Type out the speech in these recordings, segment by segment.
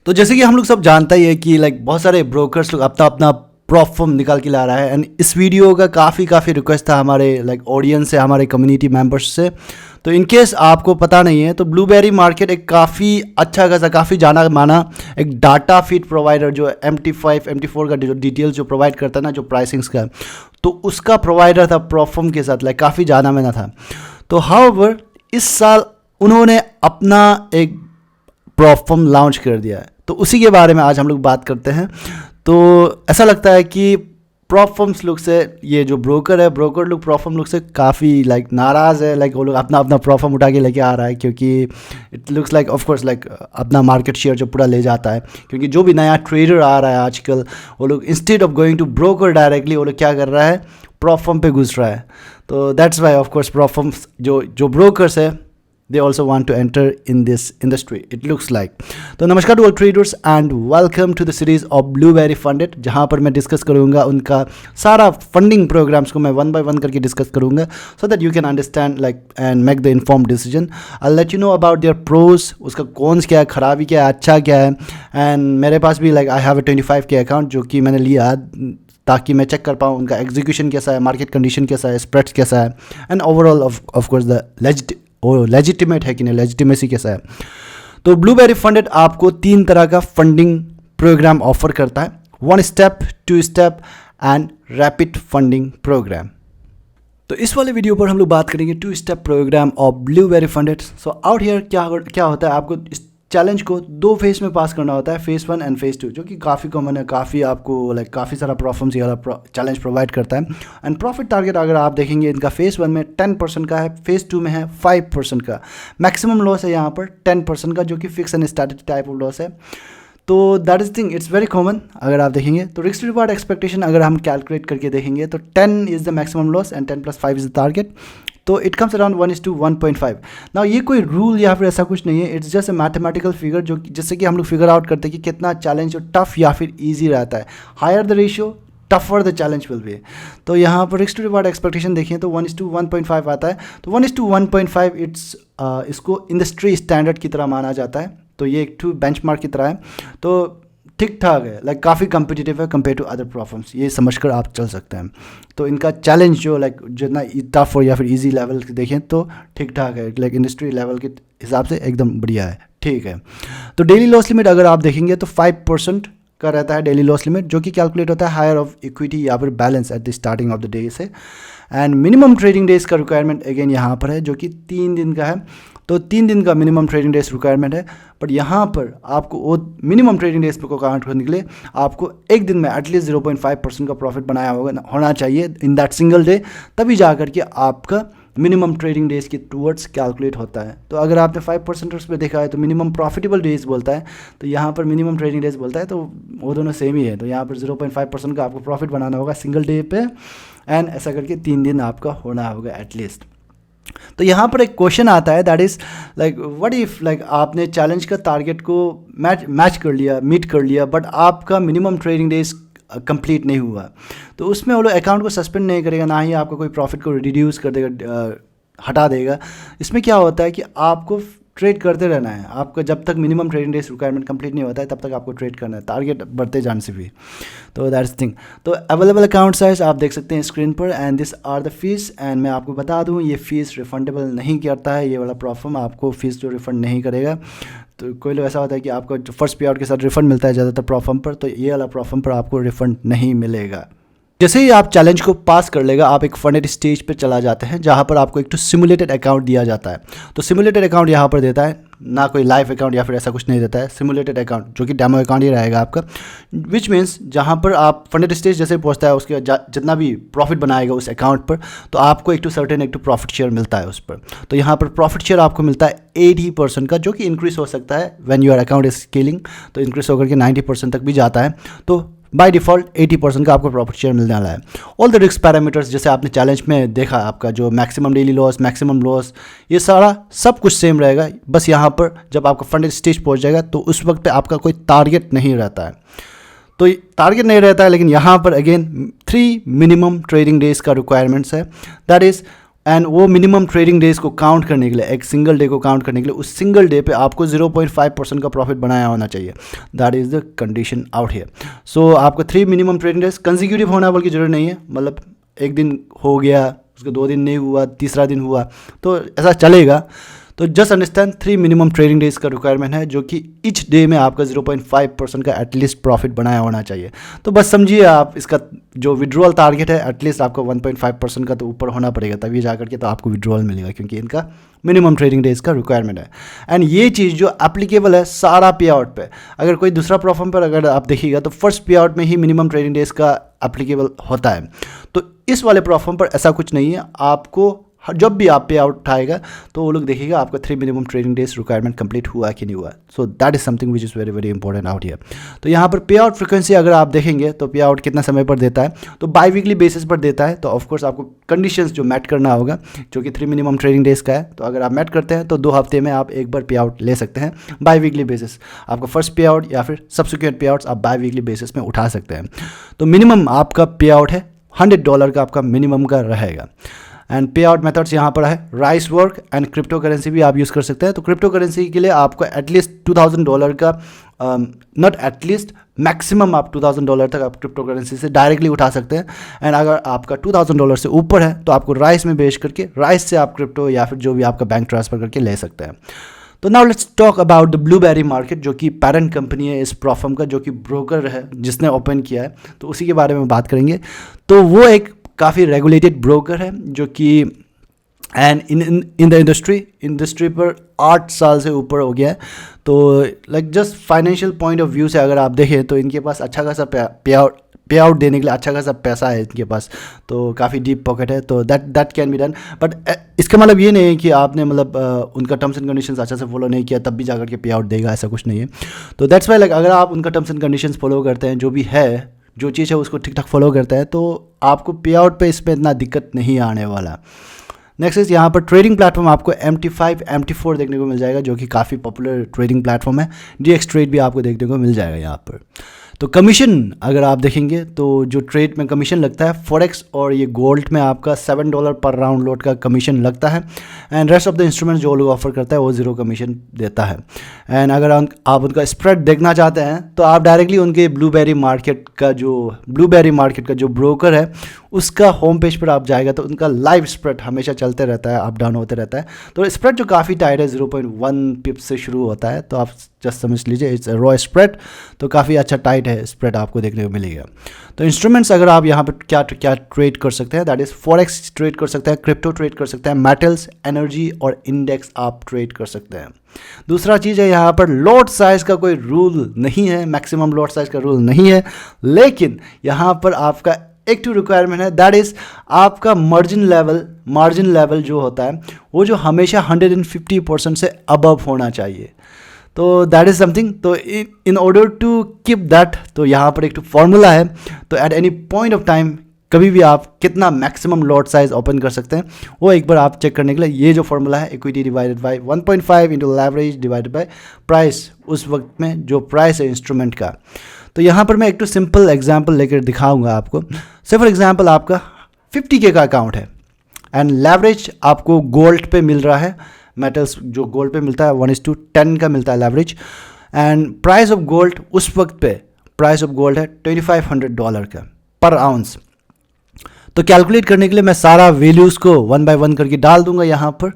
तो जैसे कि हम लोग सब जानते ही है कि लाइक बहुत सारे ब्रोकर्स लोग अपना अपना प्रॉप फॉर्म निकाल के ला रहा है। एंड इस वीडियो का काफ़ी रिक्वेस्ट था हमारे लाइक ऑडियंस से, हमारे कम्युनिटी मेंबर्स से। तो इन केस आपको पता नहीं है तो ब्लूबेरी मार्केट एक काफ़ी अच्छा खासा, काफ़ी जाना माना एक डाटा फीड प्रोवाइडर जो MT5 MT4 का जो डिटेल्स जो प्रोवाइड करता है ना, जो प्राइसिंग्स का, तो उसका प्रोवाइडर था प्रॉप फॉर्म के साथ, लाइक काफ़ी जाना माना था। तो हाउएवर इस साल उन्होंने अपना एक प्रॉप फॉर्म लॉन्च कर दिया है, तो उसी के बारे में आज हम लोग बात करते हैं। तो ऐसा लगता है कि प्रॉप फॉर्म्स लोग से, ये जो ब्रोकर है, ब्रोकर लोग प्रॉप फॉर्म लोग से काफ़ी लाइक नाराज़ है। लाइक वो लोग अपना अपना प्रॉप फॉर्म उठा के लेके आ रहा है, क्योंकि it looks like of course like अपना मार्केट शेयर जो पूरा ले जाता है। क्योंकि जो भी नया ट्रेडर आ रहा है आजकल, वो लोग instead of going to broker directly, वो लोग क्या कर रहा है, प्रॉप फॉर्म पे घुस रहा है। तो that's why of course prop forms जो ब्रोकर्स है, they also want to enter in this industry, it looks like. तो नमस्कार to all traders and welcome to the series of Blueberry Funded, जहाँ पर मैं डिस्कस करूँगा उनका सारा फंडिंग प्रोग्राम्स को मैं वन बाय वन करके डिस्कस करूँगा, so that you can understand like and make the inform decision. I let you know about their pros, उसका कौन्स क्या है, खराबी क्या है, अच्छा क्या है। एंड मेरे पास भी लाइक आई हैव a 25 के अकाउंट जो कि मैंने लिया ताकि मैं चेक कर पाऊँ उनका एग्जीक्यूशन कैसा है, मार्केट कंडीशन कैसा है, स्प्रेड्स कैसा है, and overall of course the legitimate है कि नहीं, लेजिटिमेसी कैसा है। तो ब्लूबेरी फंडेड आपको 3 तरह का फंडिंग प्रोग्राम ऑफर करता है, 1 step, 2 step and rapid funding program. तो इस वाले वीडियो पर हम लोग बात करेंगे 2 step program of Blueberry funded. So out here क्या होता है, आपको इस चैलेंज को 2 फेज में पास करना होता है, फेज़ 1 एंड फेज़ 2, जो कि काफ़ी कॉमन है, काफ़ी आपको लाइक काफ़ी सारा प्रॉब्लम्स ये वाला चैलेंज प्रोवाइड करता है। एंड प्रॉफिट टारगेट अगर आप देखेंगे इनका फेज़ 1 में 10% का है, फेज़ 2 में है 5% का। मैक्सिमम लॉस है यहाँ पर 10% का, जो कि fix and static type of loss है। तो that is thing, it's very common. अगर आप देखेंगे तो रिस्क रिवार्ड एक्सपेक्टेशन अगर हम कैलकुलेट करके देखेंगे तो 10 is the maximum loss and 10 + 5 is the target. तो इट कम्स अराउंड 1:1.5। ना ये कोई रूल या फिर ऐसा कुछ नहीं है, it's just a mathematical figure, जो जिससे कि हम लोग फिगर आउट करते हैं कि कितना चैलेंज टफ या फिर ईजी रहता है। Higher the ratio tougher the challenge will be. तो यहाँ पर रिस्क रिवार्ड एक्सपेक्टेशन देखें तो 1:1.5 आता है। तो 1:1.5 इसको इंडस्ट्री स्टैंडर्ड की तरह माना जाता है। तो ये एक बेंचमार्क की तरह है, तो ठीक ठाक है, लाइक काफ़ी कम्पिटिटिव है कंपेयर टू अदर प्रोफॉर्म्स, ये समझकर आप चल सकते हैं। तो इनका चैलेंज जो लाइक जितना टफ हो या फिर इजी लेवल देखें तो ठीक ठाक है, लाइक इंडस्ट्री लेवल के हिसाब से एकदम बढ़िया है, ठीक है। तो डेली लॉस लिमिट अगर आप देखेंगे तो 5% का रहता है डेली लॉस लिमिट, जो कि कैलकुलेट होता है हायर ऑफ इक्विटी या फिर balance at the starting of the day से। एंड मिनिमम ट्रेडिंग डेज का रिक्वायरमेंट अगेन यहाँ पर है, जो कि 3 दिन का है। तो 3 दिन का मिनिमम ट्रेडिंग डेज रिक्वायरमेंट है, बट यहाँ पर आपको वो मिनिमम ट्रेडिंग डेज को काउंट करने के लिए आपको एक दिन में एटलीस्ट 0.5% का प्रॉफिट बनाया होना चाहिए इन दैट सिंगल डे, तभी जा करके आपका मिनिमम ट्रेडिंग डेज के टूवर्ड्स कैलकुलेट होता है। तो अगर आपने 5% उस पर देखा है तो मिनिमम प्रॉफिटेबल डेज बोलता है, तो यहाँ पर मिनिमम ट्रेडिंग डेज बोलता है, तो वो दोनों सेम ही है। तो यहाँ पर 0.5% का आपको प्रॉफिट बनाना होगा सिंगल डे पे, एंड ऐसा करके 3 दिन आपका होना होगा एटलीस्ट। तो यहाँ पर एक क्वेश्चन आता है, that is like what if like आपने चैलेंज का टारगेट को मैच कर लिया, मीट कर लिया, बट आपका मिनिमम ट्रेडिंग डेज कंप्लीट नहीं हुआ, तो उसमें वो लोग अकाउंट को सस्पेंड नहीं करेगा, ना ही आपका कोई प्रॉफिट को रिड्यूस कर देगा, हटा देगा। इसमें क्या होता है कि आपको ट्रेड करते रहना है, आपका जब तक minimum trading days requirement complete नहीं होता है तब तक आपको ट्रेड करना है, टारगेट बढ़ते जाने से भी। तो दैट्स थिंग। तो अवेलेबल अकाउंट साइज आप देख सकते हैं स्क्रीन पर, and this are the fees. एंड मैं आपको बता दूं ये फ़ीस रिफंडेबल नहीं करता है, ये वाला प्रॉब्लम आपको फ़ीस जो रिफंड नहीं करेगा। तो कोई लोग ऐसा होता है कि आपको जो फर्स्ट पे आउट के साथ रिफंड मिलता है ज़्यादातर प्रॉब्लम पर, तो ये वाला प्रॉब्लम पर आपको रिफंड नहीं मिलेगा। जैसे ही आप चैलेंज को पास कर लेगा, आप एक फंडेड स्टेज पे चला जाते हैं, जहाँ पर आपको एक तो सिमुलेटेड अकाउंट दिया जाता है। तो सिमुलेटेड अकाउंट यहाँ पर देता है, ना कोई लाइव अकाउंट या फिर ऐसा कुछ नहीं देता है, सिमुलेटेड अकाउंट जो कि डेमो अकाउंट ही रहेगा आपका। विच मीन्स जहाँ पर आप फंडेड स्टेज जैसे पहुँचता है, उसके जितना भी प्रॉफिट बनाएगा उस अकाउंट पर, तो आपको एक टू प्रॉफिट शेयर मिलता है उस पर। तो यहाँ पर प्रॉफिट शेयर आपको मिलता है 80% का, जो कि इंक्रीज हो सकता है when your account is scaling, तो इंक्रीज होकर के 90% तक भी जाता है। तो बाय डिफ़ॉल्ट 80% का आपको प्रॉफिट शेयर मिलने वाला है। ऑल द रिस्क पैरामीटर्स जैसे आपने चैलेंज में देखा, आपका जो maximum daily loss, maximum loss, ये सारा सब कुछ सेम रहेगा। बस यहाँ पर जब आपका फंडेड स्टेज पहुँच जाएगा तो उस वक्त पे आपका कोई टारगेट नहीं रहता है। तो टारगेट नहीं रहता है, लेकिन यहाँ पर अगेन 3 मिनिमम ट्रेडिंग डेज का रिक्वायरमेंट्स है, दैट इज़ एंड वो मिनिमम ट्रेडिंग डेज को काउंट करने के लिए, एक सिंगल डे को काउंट करने के लिए, उस सिंगल डे पे आपको 0.5% का प्रॉफिट बनाया होना चाहिए. That is the condition out here. So आपको 3 मिनिमम ट्रेडिंग डेज कंसेक्यूटिव होना बोल की जरूरत नहीं है. मतलब एक दिन हो गया, उसके 2 दिन नहीं हुआ, तीसरा दिन हुआ, तो ऐसा चलेगा. तो just understand 3 minimum trading days का रिक्वायरमेंट है, जो कि ईच डे में आपका 0.5% का एटलीस्ट प्रॉफिट बनाया होना चाहिए. तो बस समझिए आप, इसका जो विड्रॉल टारगेट है एटलीस्ट आपको 1.5% का तो ऊपर होना पड़ेगा, तभी जा करके तो आपको विड्रॉल मिलेगा, क्योंकि इनका मिनिमम ट्रेडिंग डेज का रिक्वायरमेंट है. एंड ये चीज़ जो एप्लीकेबल है सारा पे आउट पे. अगर कोई दूसरा प्लेटफॉर्म पर अगर आप देखिएगा तो फर्स्ट पे आउट में ही मिनिमम ट्रेडिंग डेज का एप्लीकेबल होता है. तो इस वाले प्लेटफॉर्म पर ऐसा कुछ नहीं है. आपको जब भी आप पे आउट उठाएगा तो वो लोग देखेगा आपका 3 minimum trading days requirement complete हुआ कि नहीं हुआ. So that is something which is very very important out here. तो यहाँ पर पे आउट फ्रिक्वेंसी अगर आप देखेंगे तो पे आउट कितना समय पर देता है, तो बाई वीकली बेसिस पर देता है. तो ऑफकोर्स आपको कंडीशंस जो मैट करना होगा, जो कि 3 मिनिमम ट्रेडिंग डेज का है. तो अगर आप मैट करते हैं तो 2 हफ्ते में आप एक बार पे आउट ले सकते हैं बाई वीकली बेसिस. आपका फर्स्ट पे आउट या फिर सब्सिक्वेंट पे आउट्स आप बाई वीकली बेसिस में उठा सकते हैं. तो मिनिमम आपका पे आउट है $100 का, आपका मिनिमम का रहेगा. एंड पे आउट मेथड्स यहाँ पर है rice work and crypto currency भी आप यूज़ कर सकते हैं. तो क्रिप्टो करेंसी के लिए आपको एटलीस्ट $2000 का, नॉट एटलीस्ट, मैक्सिमम आप $2000 तक आप क्रिप्टो करेंसी से डायरेक्टली उठा सकते हैं. एंड अगर आपका $2000 से ऊपर है तो आपको राइस में बेच करके राइस से आप क्रिप्टो या फिर जो भी आपका बैंक ट्रांसफ़र करके ले सकते हैं. तो now let's talk about the blueberry market, जो कि पेरेंट कंपनी है इस प्लेटफॉर्म का, जो कि ब्रोकर है जिसने ओपन किया है. तो उसी के बारे में बात करेंगे. तो वो एक काफ़ी रेगुलेटेड ब्रोकर है, जो कि एंड इन द इंडस्ट्री पर 8 साल से ऊपर हो गया है. तो like just financial point of view से अगर आप देखें तो इनके पास अच्छा खासा पे आउट देने के लिए अच्छा खासा पैसा है इनके पास. तो काफ़ी डीप पॉकेट है. तो that can be done. But इसका मतलब ये नहीं है कि आपने मतलब उनका टर्म्स एंड कंडीशंस अच्छा से फॉलो नहीं किया तब भी जाकर के पे आउट देगा, ऐसा कुछ नहीं है. तो दैट्स वाई लाइक अगर आप उनका टर्म्स एंड कंडीशंस फॉलो करते हैं, जो भी है, जो चीज़ है उसको ठीक ठाक फॉलो करता है, तो आपको पे आउट पे इसमें इतना दिक्कत नहीं आने वाला. नेक्स्ट इज यहाँ पर ट्रेडिंग प्लेटफॉर्म आपको MT5 MT4 देखने को मिल जाएगा, जो कि काफ़ी पॉपुलर ट्रेडिंग प्लेटफॉर्म है. DX ट्रेड भी आपको देखने को मिल जाएगा यहाँ पर. तो कमीशन अगर आप देखेंगे तो जो ट्रेड में कमीशन लगता है फॉरेक्स और ये गोल्ड में आपका $7 पर राउंड लोड का कमीशन लगता है. And rest of the instrument जो लोग ऑफर करता है वो 0 कमीशन देता है. एंड अगर आप उनका स्प्रेड देखना चाहते हैं तो आप डायरेक्टली उनके ब्लूबेरी मार्केट का जो ब्रोकर है उसका होम पेज पर आप जाएगा तो उनका लाइव स्प्रेड हमेशा चलते रहता है, अप डाउन होते रहता है. तो स्प्रेड जो काफ़ी टाइट है 0.1 पिप से शुरू होता है. तो आप जस्ट समझ लीजिए इट्स रॉ स्प्रेड. तो काफ़ी अच्छा टाइट है स्प्रेड आपको देखने को मिलेगा. तो इंस्ट्रूमेंट्स अगर आप यहाँ पर क्या ट्रेड कर सकते हैं, दैट इज़ फॉरेक्स ट्रेड कर सकते हैं, क्रिप्टो ट्रेड कर सकते हैं, मेटल्स, एनर्जी और इंडेक्स आप ट्रेड कर सकते हैं. दूसरा चीज़ है यहाँ पर लॉट साइज़ का कोई रूल नहीं है, मैक्सिमम लॉट साइज़ का रूल नहीं है. लेकिन यहाँ पर आपका एक टू रिक्वायरमेंट है, दैट इज़ आपका मार्जिन लेवल जो होता है वो जो हमेशा 150% से अबव होना चाहिए. तो दैट इज़ समथिंग. तो in order to keep that, तो यहाँ पर एक तो फॉर्मूला है. तो at any point of time कभी भी आप कितना मैक्सिमम लॉट साइज ओपन कर सकते हैं वो एक बार आप चेक करने के लिए ये जो फॉर्मूला है, equity divided by 1.5 into leverage divided by price, उस वक्त में जो प्राइस है इंस्ट्रूमेंट का. तो यहाँ पर मैं एक तो सिंपल एग्जांपल लेकर दिखाऊंगा आपको. से फॉर एग्जांपल आपका 50K का अकाउंट है एंड लेवरेज आपको गोल्ड पे मिल रहा है, मेटल्स जो गोल्ड पे मिलता है 1:10 का मिलता है leverage. And price of gold उस वक्त पे प्राइस ऑफ गोल्ड है $2500 का पर आउंस. तो कैलकुलेट करने के लिए मैं सारा वैल्यूज़ को 1 by 1 करके डाल दूंगा यहाँ पर,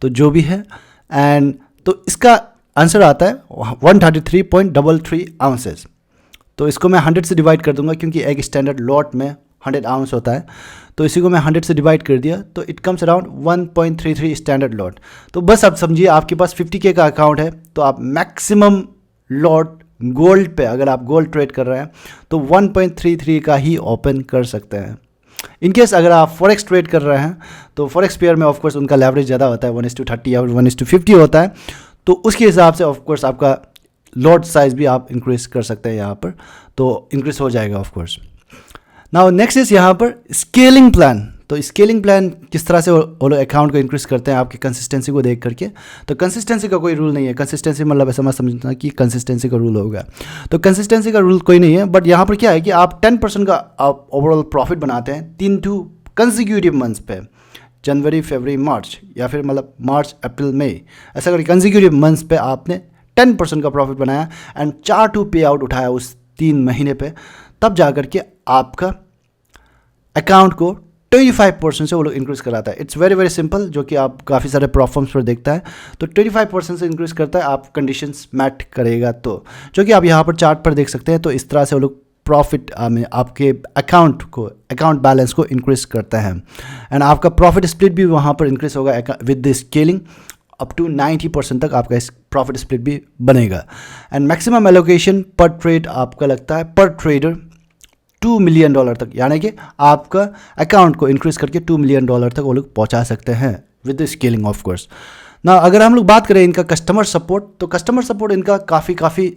तो जो भी है. एंड तो इसका आंसर आता है 133.33 आउंसेस. तो इसको मैं 100 से डिवाइड कर दूंगा क्योंकि एक स्टैंडर्ड लॉट में 100 आउंस होता है. तो इसी को मैं 100 से डिवाइड कर दिया तो it comes around 1.33 standard lot. तो बस आप समझिए आपके पास 50K का अकाउंट है तो आप मैक्सिमम लॉट गोल्ड पे अगर आप गोल्ड ट्रेड कर रहे हैं तो 1.33 का ही ओपन कर सकते हैं. इनकेस अगर आप फॉरेक्स ट्रेड कर रहे हैं तो फॉरेक्स पेयर में ऑफकोर्स उनका लेवरेज ज़्यादा होता है, 1:30 या 1:50 होता है. तो उसके हिसाब से ऑफकोर्स आपका लॉट साइज भी आप इंक्रीज कर सकते हैं यहाँ पर, तो इंक्रीज हो जाएगा ऑफकोर्स. नाउ नेक्स्ट इज यहाँ पर स्केलिंग प्लान. तो स्केलिंग प्लान किस तरह से वो लोग अकाउंट को इंक्रीज करते हैं आपकी कंसिस्टेंसी को देख करके. तो कंसिस्टेंसी का कोई रूल नहीं है. कंसिस्टेंसी मतलब ऐसा मत समझना कि कंसिस्टेंसी का रूल होगा. तो कंसिस्टेंसी का रूल कोई नहीं है. बट यहाँ पर क्या है कि आप 10% का ओवरऑल प्रॉफिट बनाते हैं 3 to कंसेक्यूटिव मंथ्स पे. जनवरी, फरवरी, मार्च, या फिर मतलब मार्च, अप्रैल, मई, ऐसा करके कंसेक्यूटिव मंथ्स पे आपने 10% का प्रॉफिट बनाया एंड 4 पे आउट उठाया उस 3 महीने पे, तब जा कर के आपका अकाउंट को 25% से वो लोग इंक्रीज़ कराता है। इट्स वेरी वेरी सिंपल, जो कि आप काफ़ी सारे प्लेटफॉर्म्स पर देखता है। तो 25% से इंक्रीज़ करता है, आप कंडीशंस मैट करेगा तो, जो कि आप यहाँ पर चार्ट पर देख सकते हैं। तो इस तरह से वो लोग प्रॉफिट में आपके अकाउंट बैलेंस को इंक्रीज़ करता है एंड आपका प्रॉफिट स्प्लिट भी वहाँ पर इंक्रीज़ होगा with the scaling. Up to 90% तक आपका इस प्रॉफिट स्प्लिट भी बनेगा एंड मैक्सिमम एलोकेशन पर ट्रेड आपका लगता है पर ट्रेडर $2 मिलियन तक, यानी कि आपका अकाउंट को इंक्रीज़ करके $2 मिलियन तक वो लोग पहुंचा सकते हैं with the scaling of course ना। अगर हम लोग बात करें इनका कस्टमर सपोर्ट, तो कस्टमर सपोर्ट इनका काफ़ी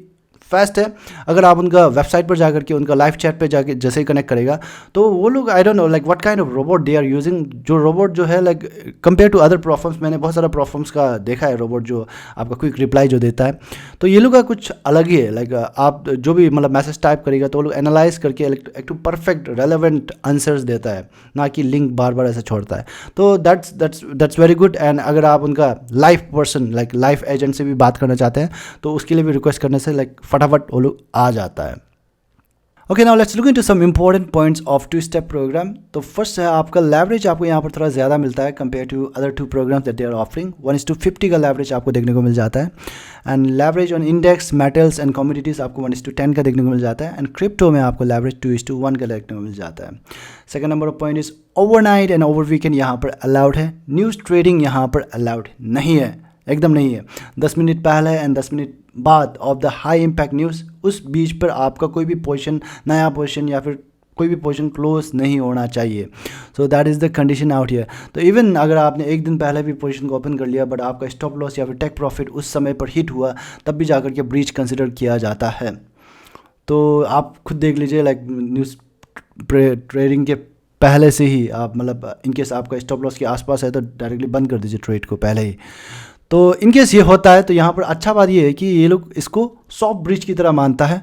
फास्ट है। अगर आप उनका वेबसाइट पर जाकर के उनका लाइव चैट पे जाके जैसे ही कनेक्ट करेगा, तो वो लोग I don't know like what kind of robot they are using. जो रोबोट जो है like compare to other platforms, मैंने बहुत सारा प्लेटफॉर्म्स का देखा है रोबोट जो आपका क्विक रिप्लाई जो देता है, तो ये लोग का कुछ अलग ही है। लाइक आप जो भी मतलब मैसेज टाइप करेगा तो वो लोग एनालाइज करके एक परफेक्ट रेलेवेंट आंसर्स देता है, ना कि लिंक बार बार ऐसे छोड़ता है। तो दैट्स वेरी गुड। एंड अगर आप उनका live person like live agent से भी बात करना चाहते हैं, तो उसके लिए भी रिक्वेस्ट करने से लाइक फटाफट वो लोग आ जाता है। Okay, now let's look into some important points of two step programme. तो फर्स्ट है आपका लेवरेज, आपको यहाँ पर थोड़ा ज़्यादा मिलता है compare to other 2 programs that they are offering. 1:50 का लेवरेज आपको देखने को मिल जाता है and leverage on index, metals and commodities आपको 1:10 का देखने को मिल जाता है एंड क्रिप्टो में आपको लेवरेज 2:1 का देखने को मिल जाता है। Second number of point is overnight and over weekend यहाँ पर अलाउड है। न्यूज़ ट्रेडिंग यहाँ पर अलाउड नहीं है, एकदम नहीं है। 10 मिनट पहले एंड 10 मिनट बाद of the high impact news, उस बीच पर आपका कोई भी पोजीशन, नया पोजीशन या फिर कोई भी पोजीशन क्लोज नहीं होना चाहिए। So that is the condition out here. तो इवन अगर आपने एक दिन पहले भी पोजीशन को ओपन कर लिया बट आपका स्टॉप लॉस या फिर टेक प्रॉफिट उस समय पर हिट हुआ, तब भी जाकर के ब्रीच कंसिडर किया जाता है। तो आप खुद देख लीजिए, लाइक न्यूज़ ट्रेडिंग के पहले से ही आप मतलब इनकेस आपका स्टॉप लॉस के आसपास है तो डायरेक्टली बंद कर दीजिए ट्रेड को पहले ही। तो इनकेस ये होता है तो यहाँ पर अच्छा बात ये है कि ये लोग इसको सॉफ्ट ब्रिज की तरह मानता है।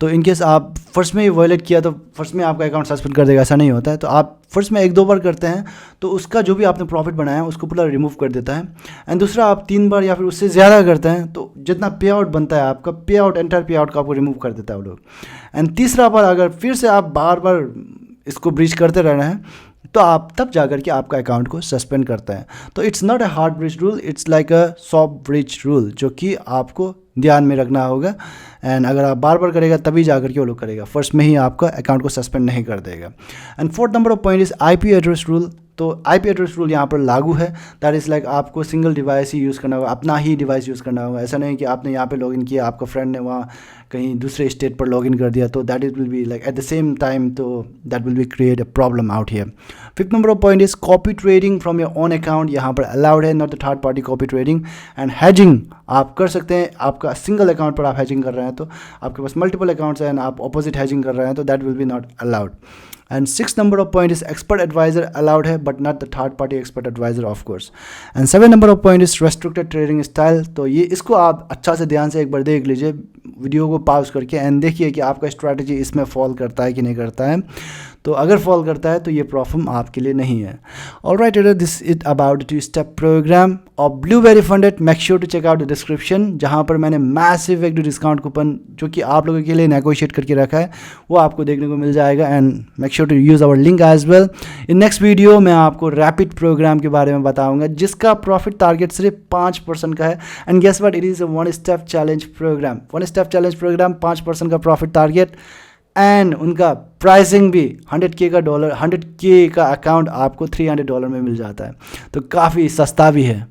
तो इनकेस आप फर्स्ट में ही वायलेट किया तो फर्स्ट में आपका अकाउंट सस्पेंड कर देगा, ऐसा नहीं होता है। तो आप फर्स्ट में 1-2 बार करते हैं तो उसका जो भी आपने प्रॉफिट बनाया है उसको पूरा रिमूव कर देता है एंड दूसरा आप 3 बार या फिर उससे ज़्यादा करते हैं तो जितना पे आउट बनता है आपका पे आउट, एंटायर पे आउट का आपको रिमूव कर देता है वो लोग। एंड तीसरा बार अगर फिर से आप बार बार इसको ब्रीच करते रहना है तो आप तब जाकर के आपका अकाउंट को सस्पेंड करते हैं। तो it's not a hard bridge rule, it's like a soft bridge rule, जो कि आपको ध्यान में रखना होगा। एंड अगर आप बार बार करेगा तभी जाकर के वो लोग करेगा, फर्स्ट में ही आपका अकाउंट को सस्पेंड नहीं कर देगा। And 4th number of point is IP address rule. तो IP एड्रेस रूल यहाँ पर लागू है। दैट इज़ लाइक आपको सिंगल डिवाइस ही यूज़ करना होगा, अपना ही डिवाइस यूज़ करना होगा। ऐसा नहीं कि आपने यहाँ पे लॉगिन किया, आपका फ्रेंड ने वहाँ कहीं दूसरे स्टेट पर लॉगिन कर दिया, तो that it will be like at the same time, तो that will be create a problem out here. 5th number of point is copy trading from your own account, यहाँ पर अलाउड है, not the third party copy trading. And hedging आप कर सकते हैं, आपका single account पर आप हैजिंग कर रहे हैं तो आपके पास मल्टीपल अकाउंट्स हैं एंड आप ऑपोजिट हैजिंग कर रहे हैं तो that will be not allowed. And 6th number of point is expert advisor allowed है but not the third party expert advisor of course. And 7th number of point is restricted trading style. तो ये इसको आप अच्छा से ध्यान से एक बार देख लीजिए, वीडियो को पॉज करके एंड देखिए कि आपका स्ट्रैटेजी इसमें फॉल करता है कि नहीं करता है। तो अगर फॉल करता है तो ये प्रॉब्लम आपके लिए नहीं है। Alright, this is about two step programme और Blueberry Funded. Make sure to check out the description, जहाँ पर मैंने मैसिव एक डिस्काउंट कूपन जो कि आप लोगों के लिए नेगोशिएट करके रखा है वो आपको देखने को मिल जाएगा। And make sure to use our link as well. In next video मैं आपको रैपिड प्रोग्राम के बारे में बताऊंगा जिसका प्रॉफिट टारगेट सिर्फ 5% का है। And guess what, it is a one step challenge programme. One step challenge programme, 5% का प्रॉफिट टारगेट एंड उनका प्राइसिंग भी $100K का अकाउंट आपको $300 में मिल जाता है, तो काफ़ी सस्ता भी है।